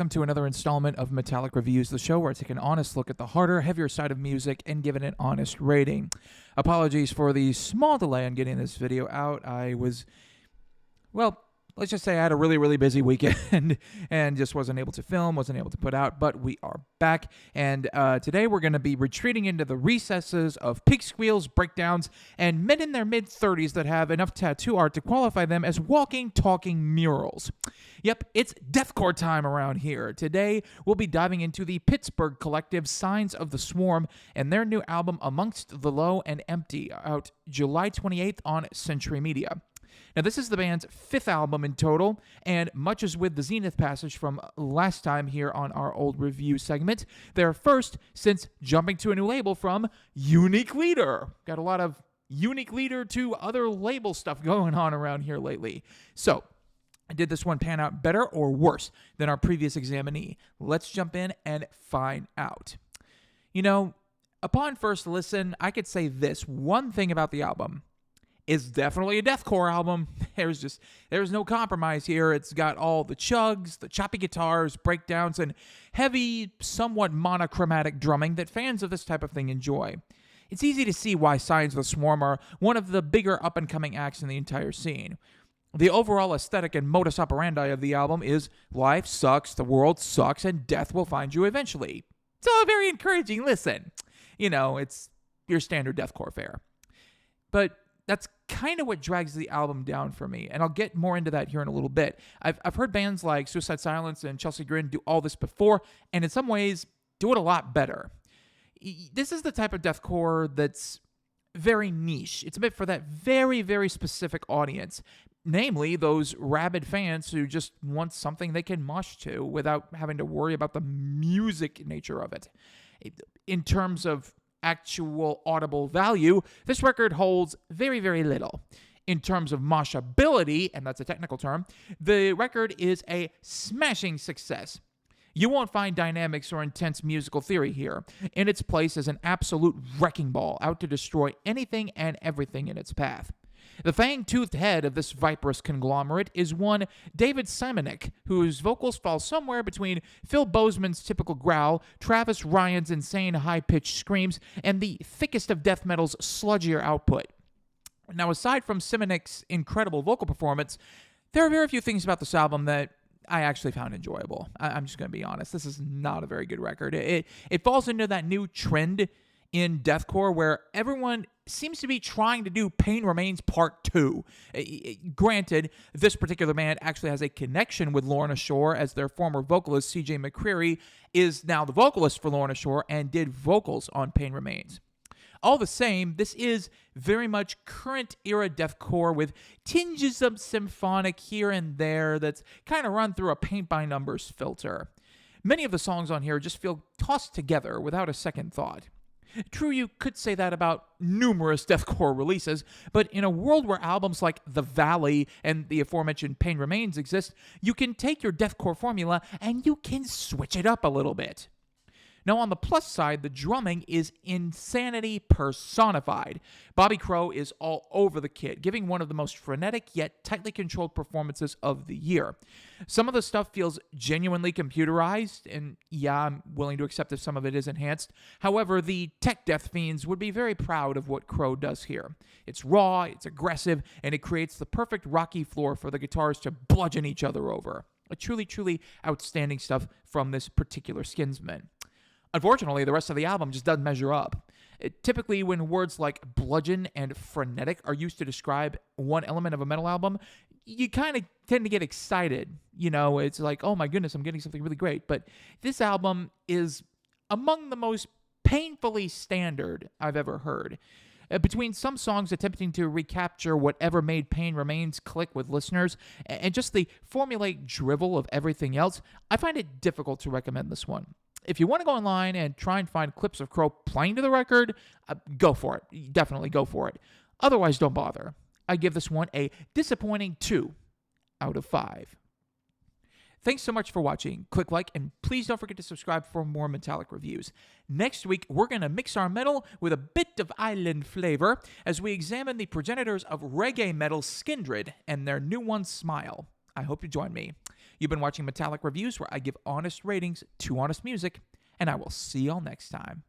welcome to another installment of Metallic Reviews, the show where I take an honest look at the harder, heavier side of music and give it an honest rating. Apologies for the small delay in getting this video out. Let's just say I had a really busy weekend and just wasn't able to film, wasn't able to put out, but we are back. And today we're going to be retreating into the recesses of pig squeals, breakdowns, and men in their mid-30s that have enough tattoo art to qualify them as walking, talking murals. Yep, it's deathcore time around here. Today we'll be diving into the Pittsburgh collective Signs of the Swarm and their new album Amongst the Low and Empty, out July 28th on Century Media. Now, this is the band's fifth album in total, and much as with the Zenith Passage from last time here on our old review segment, their first since jumping to a new label from Unique Leader. Got a lot of Unique Leader to other label stuff going on around here lately. So, did this one pan out better or worse than our previous examinee? Let's jump in and find out. You know, upon first listen, I could say this one thing about the album. It's definitely a deathcore album. There's no compromise here. It's got all the chugs, the choppy guitars, breakdowns, and heavy, somewhat monochromatic drumming that fans of this type of thing enjoy. It's easy to see why Signs of the Swarm are one of the bigger up-and-coming acts in the entire scene. The overall aesthetic and modus operandi of the album is life sucks, the world sucks, and death will find you eventually. So a very encouraging listen. You know, it's your standard deathcore fare. But that's kind of what drags the album down for me, and I'll get more into that here in a little bit. I've heard bands like Suicide Silence and Chelsea Grin do all this before, and in some ways, do it a lot better. This is the type of deathcore that's very niche. It's meant for that very specific audience, namely those rabid fans who just want something they can mosh to without having to worry about the music nature of it. In terms of actual audible value, this record holds very little. In terms of moshability, and that's a technical term, the record is a smashing success. You won't find dynamics or intense musical theory here. In its place is an absolute wrecking ball out to destroy anything and everything in its path. The fang-toothed head of this viperous conglomerate is one David Simonek, whose vocals fall somewhere between Phil Bozeman's typical growl, Travis Ryan's insane high-pitched screams, and the thickest of death metal's sludgier output. Now, aside from Simonek's incredible vocal performance, there are very few things about this album that I actually found enjoyable. I'm just going to be honest. This is not a very good record. It falls into that new trend in deathcore where everyone seems to be trying to do Pain Remains Part 2. Granted, this particular band actually has a connection with Lorna Shore, as their former vocalist, CJ McCreery, is now the vocalist for Lorna Shore and did vocals on Pain Remains. All the same, this is very much current-era deathcore with tinges of symphonic here and there that's kind of run through a paint-by-numbers filter. Many of the songs on here just feel tossed together without a second thought. True, you could say that about numerous deathcore releases, but in a world where albums like The Valley and the aforementioned Pain Remains exist, you can take your deathcore formula and you can switch it up a little bit. Now, on the plus side, the drumming is insanity personified. Bobby Crow is all over the kit, giving one of the most frenetic yet tightly controlled performances of the year. Some of the stuff feels genuinely computerized, and yeah, I'm willing to accept if some of it is enhanced. However, the tech death fiends would be very proud of what Crow does here. It's raw, it's aggressive, and it creates the perfect rocky floor for the guitars to bludgeon each other over. A truly outstanding stuff from this particular Skinsman. Unfortunately, the rest of the album just doesn't measure up. Typically, when words like bludgeon and frenetic are used to describe one element of a metal album, you kind of tend to get excited. You know, it's like, oh my goodness, I'm getting something really great. But this album is among the most painfully standard I've ever heard. Between some songs attempting to recapture whatever made Pain Remains click with listeners, and just the formulaic drivel of everything else, I find it difficult to recommend this one. If you want to go online and try and find clips of Crow playing to the record, go for it. Definitely go for it. Otherwise, don't bother. I give this one a disappointing 2 out of 5. Thanks so much for watching. Click like, and please don't forget to subscribe for more Metallic reviews. Next week, we're going to mix our metal with a bit of island flavor as we examine the progenitors of reggae metal, Skindred, and their new one, Smile. I hope you join me. You've been watching Metallic Reviews, where I give honest ratings to honest music, and I will see y'all next time.